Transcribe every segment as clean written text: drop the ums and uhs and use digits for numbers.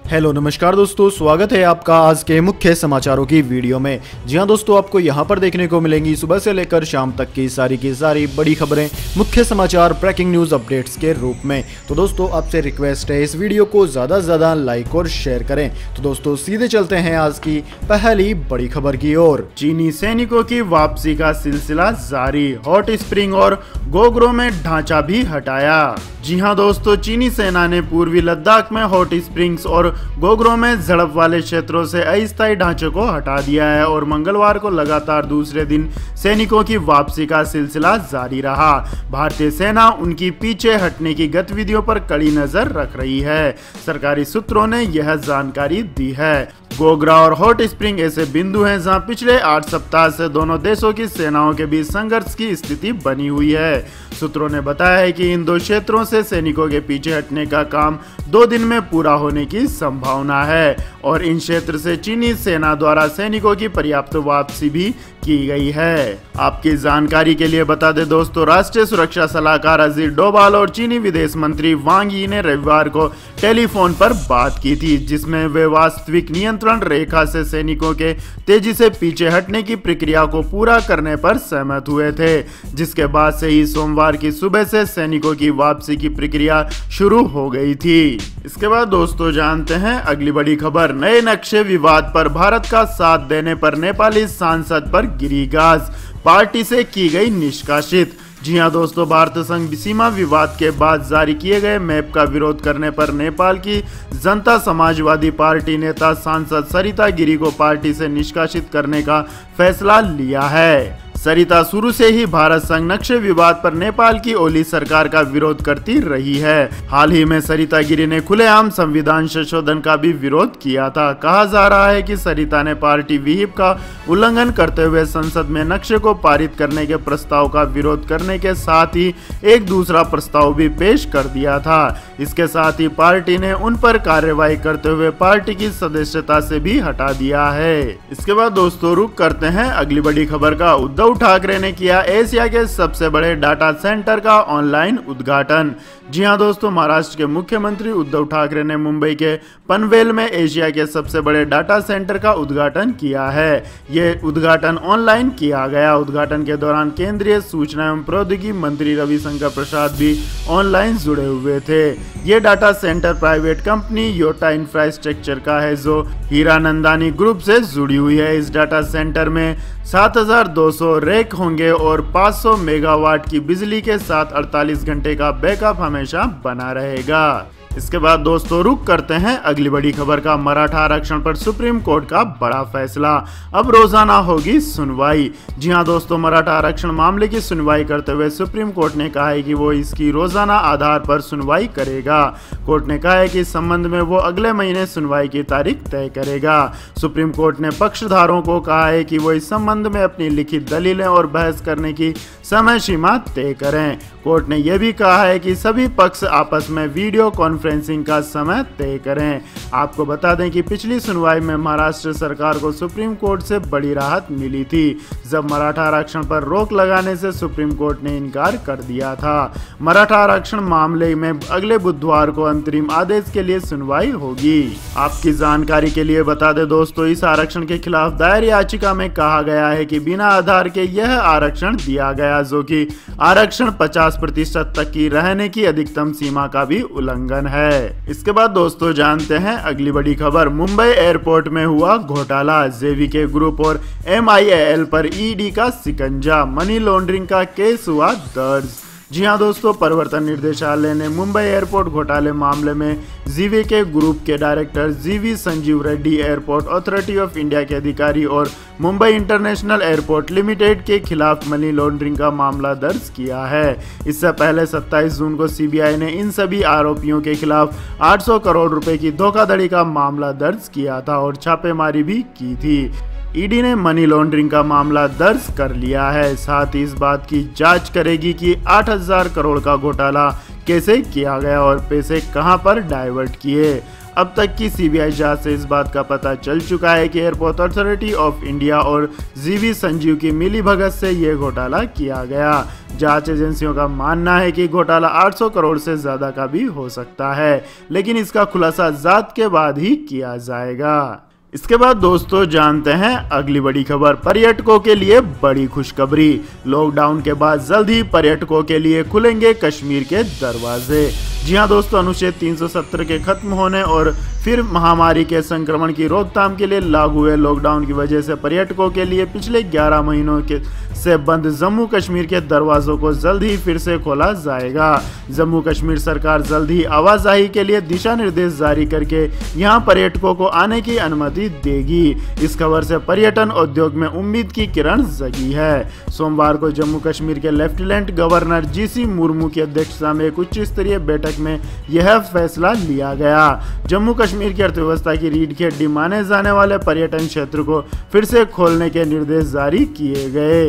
Hello नमस्कार दोस्तों, स्वागत है आपका आज के मुख्य समाचारों की वीडियो में। जी हां दोस्तों, आपको यहां पर देखने को मिलेंगी सुबह से लेकर शाम तक की सारी बड़ी खबरें, मुख्य समाचार, ब्रेकिंग न्यूज अपडेट्स के रूप में। तो दोस्तों आपसे रिक्वेस्ट है इस वीडियो को ज़्यादा से ज़्यादा लाइक और शेयर करें। तो दोस्तों सीधे चलते हैं आज की पहली बड़ी खबर की ओर। चीनी सैनिकों की वापसी का सिलसिला जारी, हॉट स्प्रिंग और गोगरो में ढांचा भी हटाया। जी हां दोस्तों, चीनी सेना ने पूर्वी लद्दाख में हॉट स्प्रिंग्स और गोगरो में झड़प वाले क्षेत्रों से अस्थायी ढांचे को हटा दिया है और मंगलवार को लगातार दूसरे दिन सैनिकों की वापसी का सिलसिला जारी रहा। भारतीय सेना उनकी पीछे हटने की गतिविधियों पर कड़ी नजर रख रही है, सरकारी सूत्रों ने यह जानकारी दी है। गोगरा और हॉट स्प्रिंग ऐसे बिंदु हैं जहां पिछले 8 सप्ताह से दोनों देशों की सेनाओं के बीच संघर्ष की स्थिति बनी हुई है। सूत्रों ने बताया है कि इन दो क्षेत्रों से सैनिकों के पीछे हटने का काम 2 दिन में पूरा होने की संभावना है और इन क्षेत्र से चीनी सेना द्वारा सैनिकों की पर्याप्त वापसी भी की गई है। आपकी जानकारी के लिए बता दें दोस्तों, राष्ट्रीय सुरक्षा सलाहकार अजीत डोभाल और चीनी विदेश मंत्री वांग यी ने रविवार को टेलीफोन पर बात की थी, जिसमें वे वास्तविक नियंत्रण रेखा से सैनिकों के तेजी से पीछे हटने की प्रक्रिया को पूरा करने पर सहमत हुए थे, जिसके बाद से ही सोमवार की सुबह से सैनिकों की वापसी की प्रक्रिया शुरू हो गई थी। इसके बाद दोस्तों जानते हैं अगली बड़ी खबर। नए नक्शे विवाद पर भारत का साथ देने पर नेपाली सांसद पर गिरी गाज, पार्टी से की गई निष्कासित। जी हां दोस्तों, भारत संघ सीमा विवाद के बाद जारी किए गए मैप का विरोध करने पर नेपाल की जनता समाजवादी पार्टी नेता सांसद सरिता गिरी को पार्टी से निष्कासित करने का फैसला लिया है। सरिता शुरू से ही भारत संघ नक्शे विवाद पर नेपाल की ओली सरकार का विरोध करती रही है। हाल ही में सरिता गिरी ने खुलेआम संविधान संशोधन का भी विरोध किया था। कहा जा रहा है कि सरिता ने पार्टी विहिप का उल्लंघन करते हुए संसद में नक्शे को पारित करने के प्रस्ताव का विरोध करने के साथ ही एक दूसरा प्रस्ताव भी पेश कर दिया था। इसके साथ ही पार्टी ने उन पर कार्रवाई करते हुए पार्टी की सदस्यता से भी हटा दिया है। इसके बाद दोस्तों रुक करते हैं अगली बड़ी खबर का। उद्धव ठाकरे ने किया एशिया के सबसे बड़े डाटा सेंटर का ऑनलाइन उद्घाटन। जी हां दोस्तों, महाराष्ट्र के मुख्यमंत्री उद्धव ठाकरे ने मुंबई के पनवेल में एशिया के सबसे बड़े डाटा सेंटर का उद्घाटन किया है। ये उद्घाटन ऑनलाइन किया गया। उद्घाटन के दौरान केंद्रीय सूचना एवं प्रौद्योगिकी मंत्री रविशंकर प्रसाद भी ऑनलाइन जुड़े हुए थे। ये data center private company Yotta infrastructure का है, जो हीरानंदानी ग्रुप से जुड़ी हुई है। इस डाटा सेंटर में 7200 रैक होंगे और 500 मेगावाट की बिजली के साथ 48 घंटे का बैकअप हमेशा बना रहेगा। इसके बाद दोस्तों रुक करते हैं अगली बड़ी खबर का। मराठा आरक्षण पर सुप्रीम कोर्ट का बड़ा फैसला, अब रोजाना होगी सुनवाई। जी हां दोस्तों, मराठा आरक्षण मामले की सुनवाई करते हुए सुप्रीम कोर्ट ने कहा है कि वो इसकी रोजाना आधार पर सुनवाई करेगा। कोर्ट ने कहा है कि इस संबंध में वो अगले महीने सुनवाई की तारीख तय करेगा। सुप्रीम कोर्ट ने पक्षधारों को कहा है कि वो इस संबंध में अपनी लिखित दलीलें और बहस करने की समय सीमा तय करें। कोर्ट ने यह भी कहा है कि सभी पक्ष आपस में वीडियो कॉन्फ्रेंसिंग का समय तय करें। आपको बता दें कि पिछली सुनवाई में महाराष्ट्र सरकार को सुप्रीम कोर्ट से बड़ी राहत मिली थी, जब मराठा आरक्षण पर रोक लगाने से सुप्रीम कोर्ट ने इनकार कर दिया था। मराठा आरक्षण मामले में अगले बुधवार को अंतरिम आदेश के लिए सुनवाई होगी। आपकी जानकारी के लिए बता दें दोस्तों, इस आरक्षण के खिलाफ दायर याचिका में कहा गया है कि बिना आधार के यह आरक्षण दिया गया, जो कि आरक्षण 50% तक की रहने की अधिकतम सीमा का भी उल्लंघन है। इसके बाद दोस्तों जानते हैं अगली बड़ी खबर। मुंबई एयरपोर्ट में हुआ घोटाला, जेवीके ग्रुप और MIAL पर ED का शिकंजा, मनी लॉन्ड्रिंग का केस हुआ दर्ज। जी हां दोस्तों, प्रवर्तन निर्देशालय ने मुंबई एयरपोर्ट घोटाले मामले में जीवीके ग्रुप के डायरेक्टर जीवी Sanjeev Reddy, airport authority of India के अधिकारी और मुंबई इंटरनेशनल एयरपोर्ट लिमिटेड के खिलाफ मनी लॉन्ड्रिंग का मामला दर्ज किया है। इससे पहले 27 जून को CBI ने इन सभी आरोपियों के खिलाफ 800 करोड़ रुपए की धोखाधड़ी का मामला दर्ज किया था और छापेमारी भी की थी। ED ने मनी लॉन्ड्रिंग का मामला दर्ज कर लिया है। साथ ही इस बात की जांच करेगी कि 8000 करोड़ का घोटाला कैसे किया गया और पैसे कहां पर डाइवर्ट किए। अब तक की सीबीआई जांच से इस बात का पता चल चुका है कि एयरपोर्ट अथॉरिटी ऑफ इंडिया और जीवी संजीव की मिलीभगत से ये घोटाला किया गया। जांच एजेंसियों का मानना है कि घोटाला 800 करोड़ से ज्यादा का भी हो सकता है, लेकिन इसका खुलासा जांच के बाद ही किया जाएगा। इसके बाद दोस्तों जानते हैं अगली बड़ी खबर। पर्यटकों के लिए बड़ी खुशखबरी। लॉकडाउन के बाद जल्द ही पर्यटकों के लिए खुलेंगे कश्मीर के दरवाजे। जी हां दोस्तों, अनुच्छेद 370 के खत्म होने और फिर महामारी के संक्रमण की रोकथाम के लिए लागू हुए लॉकडाउन की वजह से पर्यटकों के लिए पिछले 11 महीनों से बंद जम्मू कश्मीर के दरवाजों को जल्द ही फिर से खोला जाएगा। जम्मू कश्मीर सरकार जल्द ही आवाजाही के लिए दिशा निर्देश जारी करके यहां पर्यटकों को आने की अनुमति देगी। इस खबर से पर्यटन उद्योग में उम्मीद की किरण जगी है। सोमवार को जम्मू कश्मीर के लेफ्टिनेंट गवर्नर जीसी मुर्मू की अध्यक्षता में एक उच्च स्तरीय बैठक में यह फैसला लिया गया। जम्मू कश्मीर की अर्थव्यवस्था की रीढ़ की हड्डी माने जाने वाले पर्यटन क्षेत्र को फिर से खोलने के निर्देश जारी किए गए।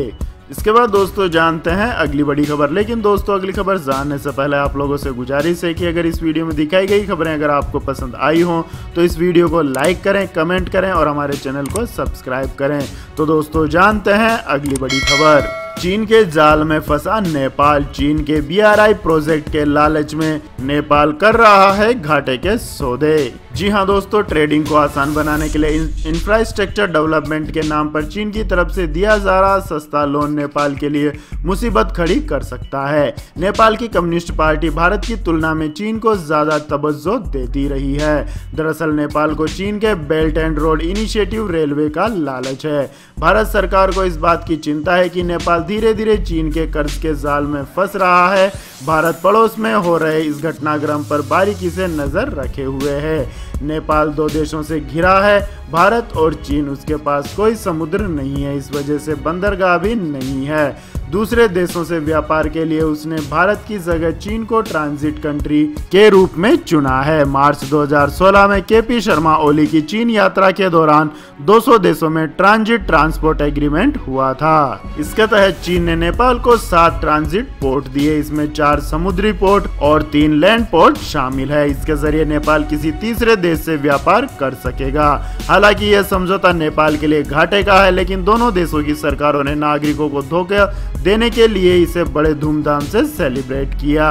इसके बाद दोस्तों जानते हैं अगली बड़ी खबर। लेकिन दोस्तों अगली खबर जानने से पहले आप लोगों से गुजारिश है कि अगर इस वीडियो में दिखाई गई खबरें अगर आपको पसंद आई हो तो इस वीडियो को लाइक करें, कमेंट करें और हमारे चैनल को सब्सक्राइब करें। तो दोस्तों जानते हैं अगली बड़ी खबर। चीन के जाल में फंसा नेपाल। चीन के BRI प्रोजेक्ट के लालच में नेपाल कर रहा है घाटे के सौदे। जी हां दोस्तों, ट्रेडिंग को आसान बनाने के लिए इंफ्रास्ट्रक्चर डेवलपमेंट के नाम पर चीन की तरफ से दिया जा रहा सस्ता लोन नेपाल के लिए मुसीबत खड़ी कर सकता है। नेपाल की कम्युनिस्ट पार्टी भारत की तुलना में चीन को ज्यादा तवज्जो देती रही है। दरअसल नेपाल को चीन के belt and road initiative railway का लालच है। भारत सरकार को इस बात की चिंता है कि नेपाल धीरे धीरे चीन के कर्ज के जाल में फंस रहा है। भारत पड़ोस में हो रहे इस घटनाक्रम पर बारीकी से नजर रखे हुए है। नेपाल 2 देशों से घिरा है, भारत और चीन। उसके पास कोई समुद्र नहीं है, इस वजह से बंदरगाह भी नहीं है। दूसरे देशों से व्यापार के लिए उसने भारत की जगह चीन को ट्रांजिट कंट्री के रूप में चुना है। मार्च 2016 में KP शर्मा ओली की चीन यात्रा के दौरान 200 देशों में ट्रांजिट ट्रांसपोर्ट एग्रीमेंट हुआ था। इसके तहत चीन ने नेपाल को 7 ट्रांजिट पोर्ट दिए। इसमें 4 समुद्री पोर्ट और 3 लैंड पोर्ट शामिल है। इसके जरिए नेपाल किसी तीसरे देश से व्यापार कर सकेगा। हालांकि यह समझौता नेपाल के लिए घाटे का है, लेकिन दोनों देशों की सरकारों ने नागरिकों को धोखा देने के लिए इसे बड़े धूमधाम से सेलिब्रेट किया।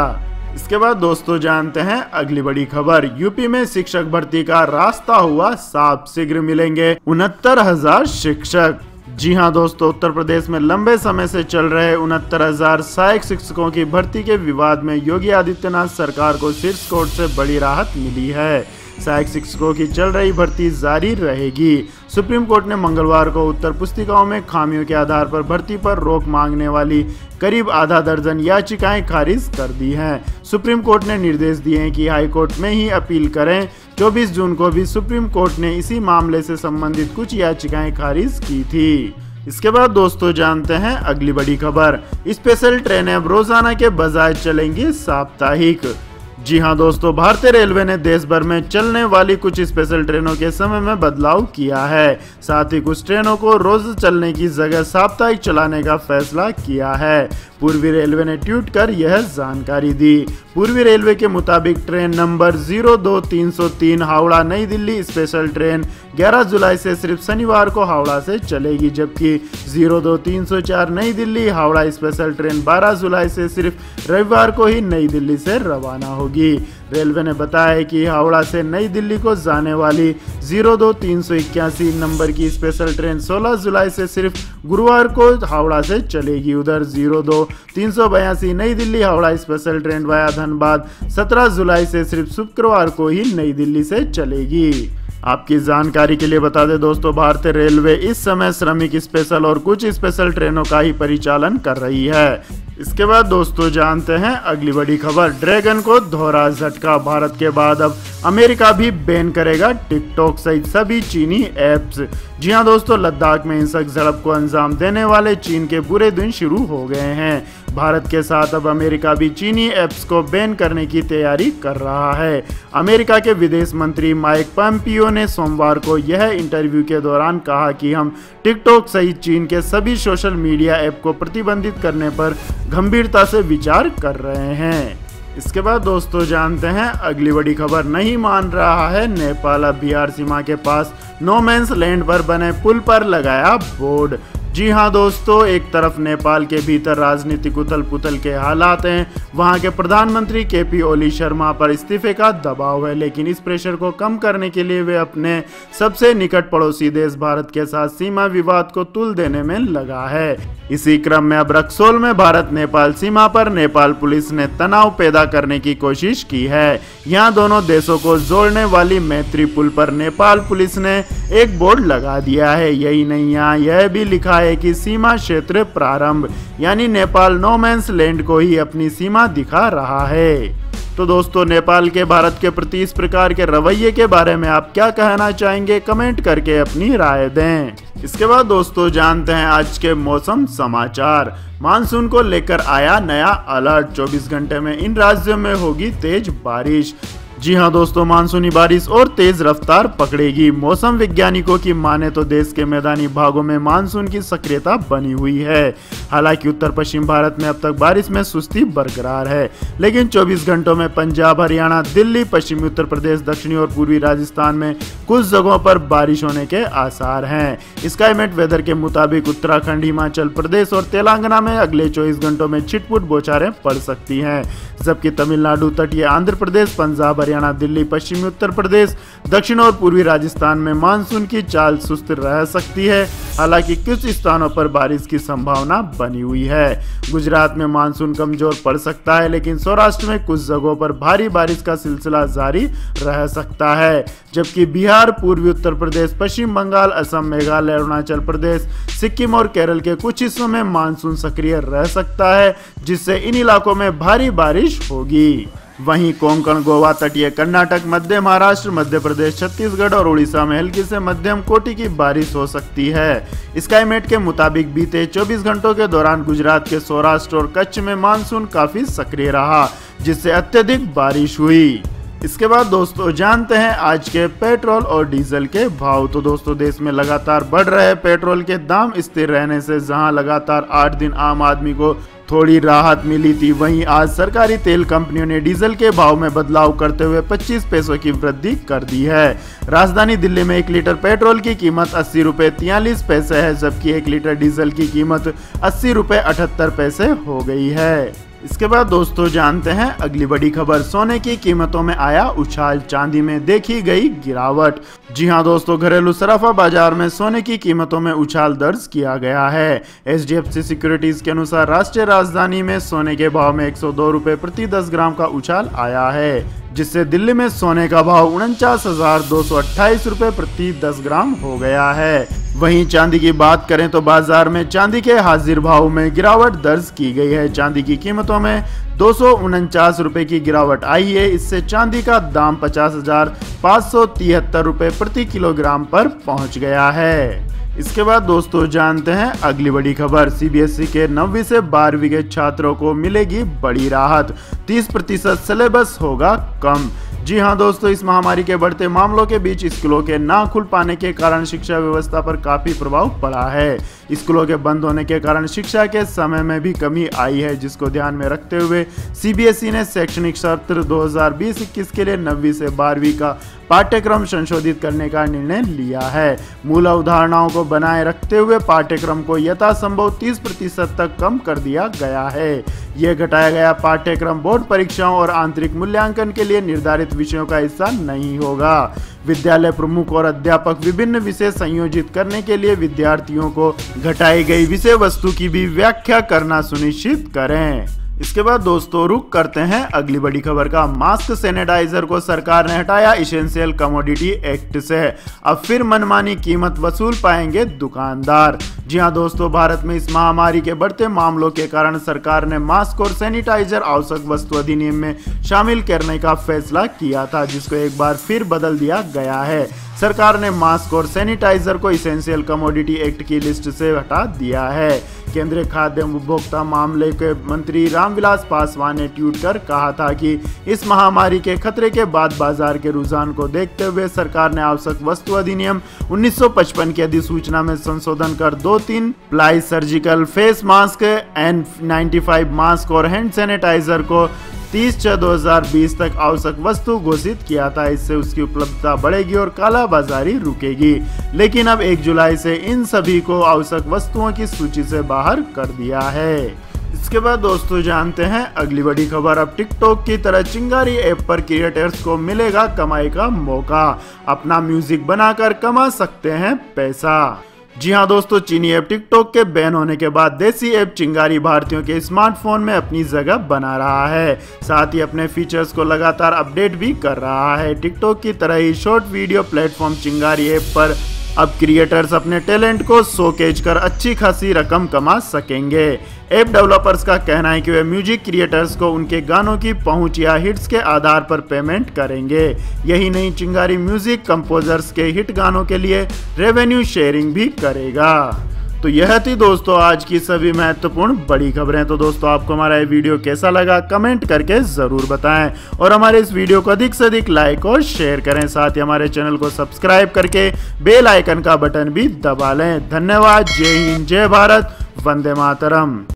इसके बाद दोस्तों जानते हैं अगली बड़ी खबर। यूपी में शिक्षक भर्ती का रास्ता हुआ साफ, शीघ्र मिलेंगे 69,000 शिक्षक। जी हां दोस्तों, उत्तर प्रदेश में लंबे समय से चल रहे 69,000 सहायक शिक्षकों की भर्ती के विवाद में योगी आदित्यनाथ सरकार को शीर्ष कोर्ट से बड़ी राहत मिली है। सहायक शिक्षकों की चल रही भर्ती जारी रहेगी। सुप्रीम कोर्ट ने मंगलवार को उत्तर पुस्तिकाओं में खामियों के आधार पर भर्ती पर रोक मांगने वाली करीब आधा दर्जन याचिकाएं खारिज कर दी हैं। सुप्रीम कोर्ट ने निर्देश दिए हैं कि हाई कोर्ट में ही अपील करें। 24 जून को भी सुप्रीम कोर्ट ने इसी मामले से संबंधित कुछ याचिकाएं खारिज की थी। इसके बाद दोस्तों जानते हैं अगली बड़ी खबर। स्पेशल ट्रेनें अब रोजाना के बजाय चलेंगी साप्ताहिक। जी हां दोस्तों, भारतीय रेलवे ने देश भर में चलने वाली कुछ स्पेशल ट्रेनों के समय में बदलाव किया है। साथ ही कुछ ट्रेनों को रोज चलने की जगह साप्ताहिक चलाने का फैसला किया है। पूर्वी रेलवे ने ट्वीट कर यह जानकारी दी। पूर्वी रेलवे के मुताबिक ट्रेन नंबर 02303 हावड़ा नई दिल्ली स्पेशल ट्रेन 11 जुलाई से सिर्फ शनिवार को हावड़ा से चलेगी, जबकि 02304 नई दिल्ली हावड़ा स्पेशल ट्रेन 12 जुलाई से सिर्फ रविवार को ही नई दिल्ली से रवाना होगी। रेलवे ने बताया कि हावड़ा से नई दिल्ली को जाने वाली 02381 नंबर की स्पेशल ट्रेन 16 जुलाई से सिर्फ गुरुवार को हावड़ा से चलेगी। उधर 02382 नई Delhi Howrah special train via Dhanbad 17 जुलाई से सिर्फ शुक्रवार को ही नई दिल्ली से चलेगी। आपकी जानकारी के लिए बता दें दोस्तों, भारतीय रेलवे इस समय श्रमिक स्पेशल और कुछ स्पेशल ट्रेनों का ही परिचालन कर रही है। इसके बाद दोस्तों जानते हैं अगली बड़ी खबर। ड्रैगन को दोहरा झटका। भारत के बाद अब अमेरिका भी बैन करेगा टिकटॉक सहित सभी चीनी ऐप्स। जी हां दोस्तों, लद्दाख में हिंसक झड़प को अंजाम देने वाले चीन के बुरे दिन शुरू हो गए हैं। भारत के साथ अब अमेरिका भी चीनी ऐप्स को बैन करने की तैयारी कर रहा है। अमेरिका के विदेश मंत्री माइक पोम्पियो ने सोमवार को यह इंटरव्यू के दौरान कहा कि हम टिकटॉक सहित चीन के सभी सोशल मीडिया ऐप को प्रतिबंधित करने पर गंभीरता से विचार कर रहे हैं। इसके बाद दोस्तों जानते हैं अगली बड़ी खबर। नहीं मान रहा है नेपाल, अब बिहार सीमा के पास नो मैंस लैंड पर बने पुल पर लगाया बोर्ड। जी हाँ दोस्तों, एक तरफ नेपाल के भीतर राजनीतिक उथल पुथल के हालात हैं, वहां के प्रधानमंत्री केपी ओली शर्मा पर इस्तीफे का दबाव है, लेकिन इस प्रेशर को कम करने के लिए वे अपने सबसे निकट पड़ोसी देश भारत के साथ सीमा विवाद को तुल देने में लगा है। इसी क्रम में अब रक्सौल में भारत नेपाल सीमा पर नेपाल पुलिस ने तनाव पैदा करने की कोशिश की है। यहाँ दोनों देशों को जोड़ने वाली मैत्री पुल पर नेपाल पुलिस ने एक बोर्ड लगा दिया है। यही नहीं, यहाँ यह भी लिखा है कि सीमा क्षेत्र प्रारंभ, यानी नेपाल नो मैंस लैंड को ही अपनी सीमा दिखा रहा है। तो दोस्तों, नेपाल के भारत के प्रति इस प्रकार के रवैये के बारे में आप क्या कहना चाहेंगे, कमेंट करके अपनी राय दें। इसके बाद दोस्तों जानते हैं आज के मौसम समाचार। मानसून को लेकर आया नया अलर्ट, 24 घंटे में इन राज्यों में होगी तेज बारिश। जी हाँ दोस्तों, मानसूनी बारिश और तेज रफ्तार पकड़ेगी। मौसम वैज्ञानिकों की माने तो देश के मैदानी भागों में मानसून की सक्रियता बनी हुई है। हालांकि उत्तर पश्चिम भारत में अब तक बारिश में सुस्ती बरकरार है, लेकिन 24 घंटों में पंजाब, हरियाणा, दिल्ली, पश्चिमी उत्तर प्रदेश, दक्षिणी और पूर्वी राजस्थान में कुछ जगहों पर बारिश होने के आसार हैं। स्काईमेट वेदर के मुताबिक उत्तराखंड, हिमाचल प्रदेश और तेलंगाना में अगले 24 घंटों में छिटपुट बौछारें पड़ सकती हैं, जबकि तमिलनाडु, तटीय आंध्र प्रदेश, पंजाब, हरियाणा, दिल्ली, पश्चिमी उत्तर प्रदेश, दक्षिण और पूर्वी राजस्थान में मानसून की चाल सुस्त रह सकती है। हालांकि कुछ स्थानों पर बारिश की संभावना बनी हुई है। गुजरात में मानसून कमजोर पड़ सकता है, लेकिन सौराष्ट्र में कुछ जगहों पर भारी बारिश का सिलसिला जारी रह सकता है, जबकि बिहार, पूर्वी उत्तर प्रदेश, पश्चिम बंगाल, असम, मेघालय, अरुणाचल प्रदेश, सिक्किम और केरल के कुछ हिस्सों में मानसून सक्रिय रह सकता है, जिससे इन इलाकों में भारी बारिश होगी। वहीं कोंकण, गोवा, तटीय कर्नाटक, मध्य महाराष्ट्र, मध्य प्रदेश, छत्तीसगढ़ और उड़ीसा में हल्की से मध्यम कोटि की बारिश हो सकती है। स्काईमेट के मुताबिक बीते 24 घंटों के दौरान गुजरात के सौराष्ट्र और कच्छ में मानसून काफी सक्रिय रहा, जिससे अत्यधिक बारिश हुई। इसके बाद दोस्तों जानते हैं आज के पेट्रोल और डीजल के भाव। तो दोस्तों, देश में लगातार बढ़ रहे पेट्रोल के दाम स्थिर रहने से जहां लगातार 8 दिन आम आदमी को थोड़ी राहत मिली थी, वहीं आज सरकारी तेल कंपनियों ने डीजल के भाव में बदलाव करते हुए 25 पैसों की वृद्धि कर दी है। राजधानी दिल्ली में 1 लीटर पेट्रोल की कीमत 80 रुपये 43 पैसे है, जबकि 1 लीटर डीजल की कीमत 80 रुपये 78 पैसे हो गई है। इसके बाद दोस्तों जानते हैं अगली बड़ी खबर। सोने की कीमतों में आया उछाल, चांदी में देखी गई गिरावट। जी हां दोस्तों, घरेलू सराफा बाजार में सोने की कीमतों में उछाल दर्ज किया गया है। HDFC सिक्योरिटीज के अनुसार राष्ट्रीय राजधानी में सोने के भाव में 102 रुपये प्रति 10 ग्राम का उछाल आया है, जिससे दिल्ली में सोने का भाव 49,228 रुपये प्रति 10 ग्राम हो गया है। वहीं चांदी की बात करें तो बाजार में चांदी के हाजिर भाव में गिरावट दर्ज की गई है। चांदी की कीमतों में 249 रुपए की गिरावट आई है। इससे चांदी का दाम 50,573 रुपए प्रति किलोग्राम पर पहुंच गया है। इसके बाद दोस्तों जानते हैं अगली बड़ी खबर। CBSE के 9वीं से 12वीं के छात्रों को मिलेगी बड़ी राहत, 30% सिलेबस होगा कम। जी हां दोस्तों, इस महामारी के बढ़ते मामलों के बीच स्कूलों के ना खुल पाने के कारण शिक्षा व्यवस्था पर काफी प्रभाव पड़ा है। स्कूलों के बंद होने के कारण शिक्षा के समय में भी कमी आई है, जिसको ध्यान में रखते हुए CBSE ने शैक्षणिक सत्र 2020-21 के लिए 9वीं से 12वीं का पाठ्यक्रम संशोधित करने का निर्णय लिया है। मूल अवधारणाओं को बनाए रखते हुए पाठ्यक्रम को यथासंभव 30% तक कम कर दिया गया है। यह घटाया गया पाठ्यक्रम बोर्ड परीक्षाओं और आंतरिक मूल्यांकन के लिए निर्धारित विषयों का हिस्सा नहीं होगा। विद्यालय प्रमुख और अध्यापक विभिन्न विषय संयोजित करने के लिए विद्यार्थियों को घटाई गई विषय वस्तु की भी व्याख्या करना सुनिश्चित करें। इसके बाद दोस्तों रुक करते हैं अगली बड़ी खबर का। मास्क सैनिटाइजर को सरकार ने हटाया इसेंशियल कमोडिटी एक्ट से, अब फिर मनमानी कीमत वसूल पाएंगे दुकानदार। जी हां दोस्तों, भारत में इस महामारी के बढ़ते मामलों के कारण सरकार ने मास्क और सैनिटाइजर आवश्यक वस्तु अधिनियम में शामिल करने का फैसला किया था, जिसको एक बार फिर बदल दिया गया है। सरकार ने मास्क और सैनिटाइजर को इसेंशियल कमोडिटी एक्ट की लिस्ट से हटा दिया है। केंद्रीय खाद्य एवं उपभोक्ता मामले के मंत्री रामविलास पासवान ने ट्वीट कर कहा था कि इस महामारी के खतरे के बाद बाजार के रुझान को देखते हुए सरकार ने आवश्यक वस्तु अधिनियम 1955 की अधिसूचना में संशोधन कर 2-3 ply surgical face mask, N95 mask और हैंड सैनिटाइजर को 30/6/2020 तक आवश्यक वस्तु घोषित किया था। इससे उसकी उपलब्धता बढ़ेगी और कालाबाजारी रुकेगी। लेकिन अब 1 जुलाई से इन सभी को आवश्यक वस्तुओं की सूची से बाहर कर दिया है। इसके बाद दोस्तों जानते हैं अगली बड़ी खबर। अब टिकटॉक की तरह चिंगारी ऐप पर क्रिएटर्स को मिलेगा कमाई का मौका। अपना म्यूजिक बनाकर कमा सकते हैं पैसा। जी हाँ दोस्तों, चीनी ऐप टिकटॉक के बैन होने के बाद देसी ऐप चिंगारी भारतीयों के स्मार्टफोन में अपनी जगह बना रहा है। साथ ही अपने फीचर्स को लगातार अपडेट भी कर रहा है। टिकटॉक की तरह ही शॉर्ट वीडियो प्लेटफॉर्म चिंगारी ऐप पर अब क्रिएटर्स अपने टैलेंट को शोकेज कर अच्छी खासी रकम कमा सकेंगे। ऐप डेवलपर्स का कहना है कि वे म्यूजिक क्रिएटर्स को उनके गानों की पहुंच या हिट्स के आधार पर पेमेंट करेंगे। यही नहीं, चिंगारी म्यूजिक कंपोजर्स के हिट गानों के लिए रेवेन्यू शेयरिंग भी करेगा। तो यह थी दोस्तों आज की सभी महत्वपूर्ण बड़ी खबरें। तो दोस्तों आपको हमारा ये वीडियो कैसा लगा कमेंट करके जरूर बताएं और हमारे इस वीडियो को अधिक से अधिक लाइक और शेयर करें। साथ ही हमारे चैनल को सब्सक्राइब करके बेल आइकन का बटन भी दबा लें। धन्यवाद। जय हिंद, जय भारत, वंदे मातरम।